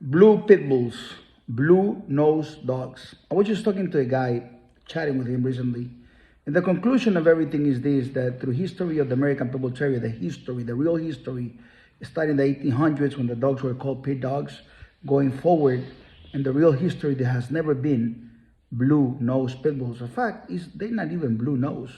Blue Pitbulls, blue nose dogs. I was just talking to a guy, chatting with him recently. And the conclusion of everything is this, that through history of the American Pitbull Terrier, the real history, starting in the 1800s when the dogs were called pit dogs, going forward, and the real history, there has never been blue nose pit bulls. In fact, they're not even blue nose.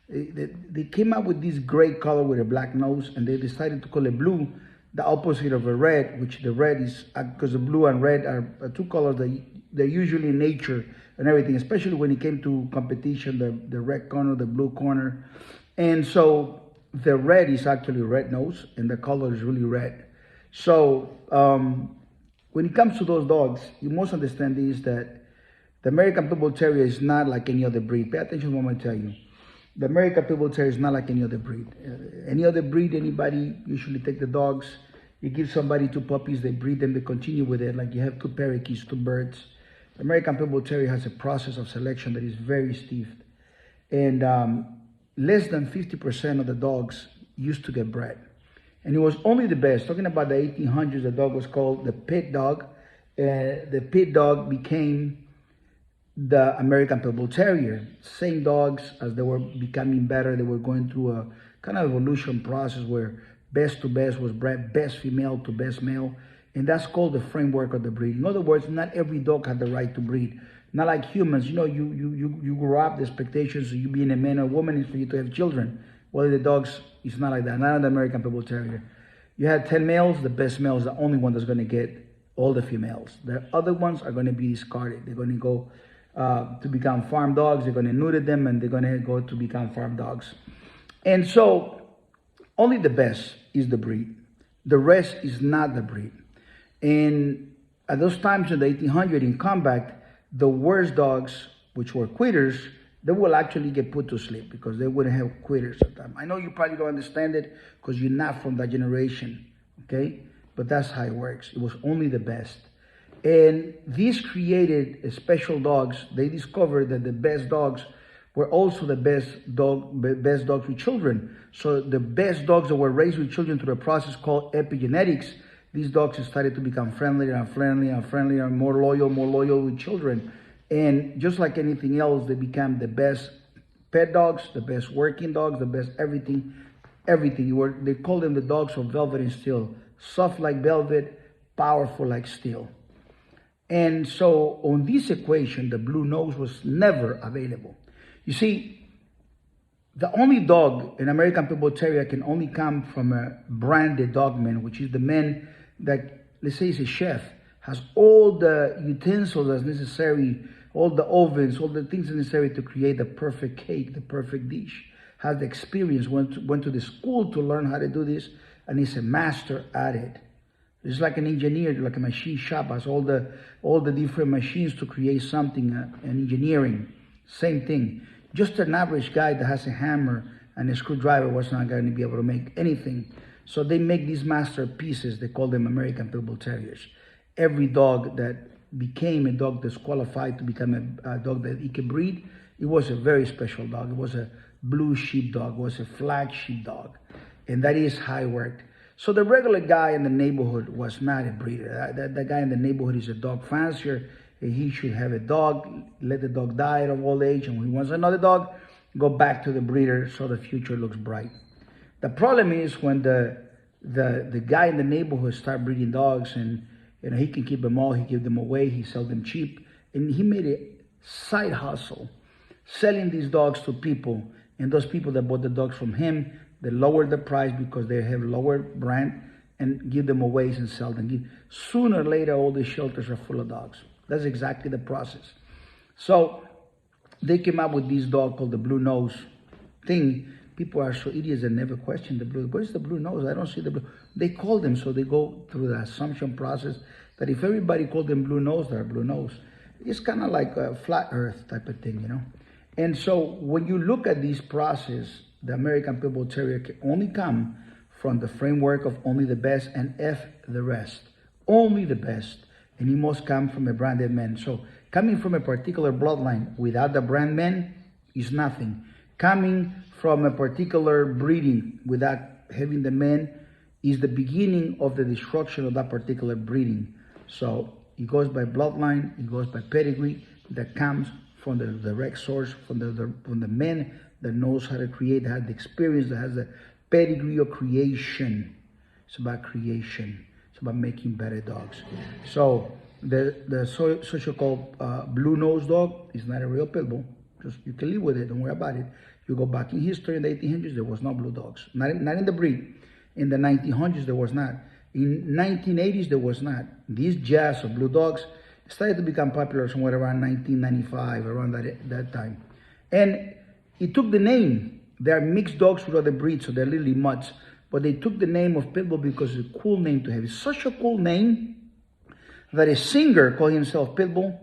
They came up with this gray color with a black nose, and they decided to call it blue, the opposite of a red, which the red is, because the blue and red are two colors that they're usually in nature and everything, especially when it came to competition, the red corner, the blue corner. And so the red is actually red nose, and the color is really red. So when it comes to those dogs, you must understand is that the American Pitbull Terrier is not like any other breed. Pay attention to what I'm going to tell you. The American Pitbull Terrier is not like any other breed. Any other breed, anybody usually take the dogs, you give somebody two puppies, they breed them, they continue with it, like you have two parakeets, two birds. The American Pitbull Terrier has a process of selection that is very stiff. And less than 50% of the dogs used to get bred. And it was only the best. Talking about the 1800s, the dog was called the pit dog. The pit dog became the American Pitbull Terrier. Same dogs, as they were becoming better, they were going through a kind of evolution process where best to best was bred best female to best male, and that's called the framework of the breed. In other words, not every dog had the right to breed. Not like humans, you grow up, the expectations of you being a man or woman is for you to have children. Well, the dogs, it's not like that. Not in the American Pitbull Terrier. You had 10 males, the best male is the only one that's going to get all the females. The other ones are going to be discarded. They're going to go to become farm dogs. They're going to neuter them, and they're going to go to become farm dogs. And so only the best is the breed. The rest is not the breed. And at those times in the 1800s in combat, the worst dogs, which were quitters, they will actually get put to sleep because they wouldn't have quitters at the time. I know you probably don't understand it because you're not from that generation, okay? But that's how it works. It was only the best. And these created special dogs. They discovered that the best dogs were also the best dogs with children. So the best dogs that were raised with children through a process called epigenetics, these dogs started to become friendlier and friendlier and friendlier and more loyal with children. And just like anything else, they became the best pet dogs, the best working dogs, the best everything. They called them the dogs of velvet and steel. Soft like velvet, powerful like steel. And so on this equation, the blue nose was never available. You see, the only dog, an American Pitbull Terrier, can only come from a branded dogman, which is the man that, let's say, is a chef, has all the utensils that's necessary, all the ovens, all the things necessary to create the perfect cake, the perfect dish, has the experience, went to the school to learn how to do this, and is a master at it. It's like an engineer, like a machine shop, has all the different machines to create something, engineering, same thing. Just an average guy that has a hammer and a screwdriver was not going to be able to make anything. So they make these masterpieces. They call them American Pitbull Terriers. Every dog that became a dog that's qualified to become a dog that it can breed, it was a very special dog. It was a blue sheepdog. It was a flagship dog. And that is how it worked. So the regular guy in the neighborhood was not a breeder. That guy in the neighborhood is a dog fancier. He should have a dog, let the dog die of old age, and when he wants another dog, go back to the breeder so the future looks bright. The problem is when the guy in the neighborhood start breeding dogs, and he can keep them all, he give them away, he sell them cheap, and he made a side hustle selling these dogs to people, and those people that bought the dogs from him, they lower the price because they have lower brand and give them away and sell them. Sooner or later, all the shelters are full of dogs. That's exactly the process. So they came up with this dog called the blue nose thing. People are so idiots that never question the blue. What is the blue nose? I don't see the blue. They call them, so they go through the assumption process that if everybody called them blue nose, they're blue nose. It's kind of like a flat earth type of thing, And so when you look at this process, the American Pitbull Terrier can only come from the framework of only the best and F the rest. Only the best. And he must come from a branded man. So coming from a particular bloodline without the brand man is nothing. Coming from a particular breeding without having the man is the beginning of the destruction of that particular breeding. So it goes by bloodline, it goes by pedigree that comes from the direct source, from the men that knows how to create, that has the experience, that has the pedigree of creation. It's about creation. It's about making better dogs. So the so-called blue-nosed dog is not a real pit bull. Just you can live with it. Don't worry about it. You go back in history in the 1800s, there was no blue dogs. Not in the breed. In the 1900s, there was not. In 1980s, there was not. These jazz of blue dogs started to become popular somewhere around 1995, around that time. And it took the name. They are mixed dogs with other breeds, so they're literally mutts. But they took the name of Pitbull because it's a cool name to have. It's such a cool name that a singer called himself Pitbull,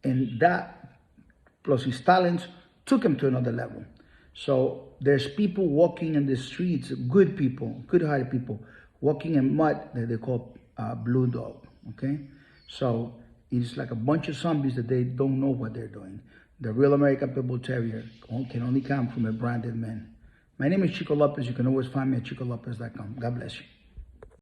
and that, plus his talents, took him to another level. So there's people walking in the streets, good people, good-hearted people, walking in mud that they call blue dog, okay? So it's like a bunch of zombies that they don't know what they're doing. The real American Pitbull Terrier can only come from a branded man. My name is Chico Lopez. You can always find me at chicolopez.com. God bless you.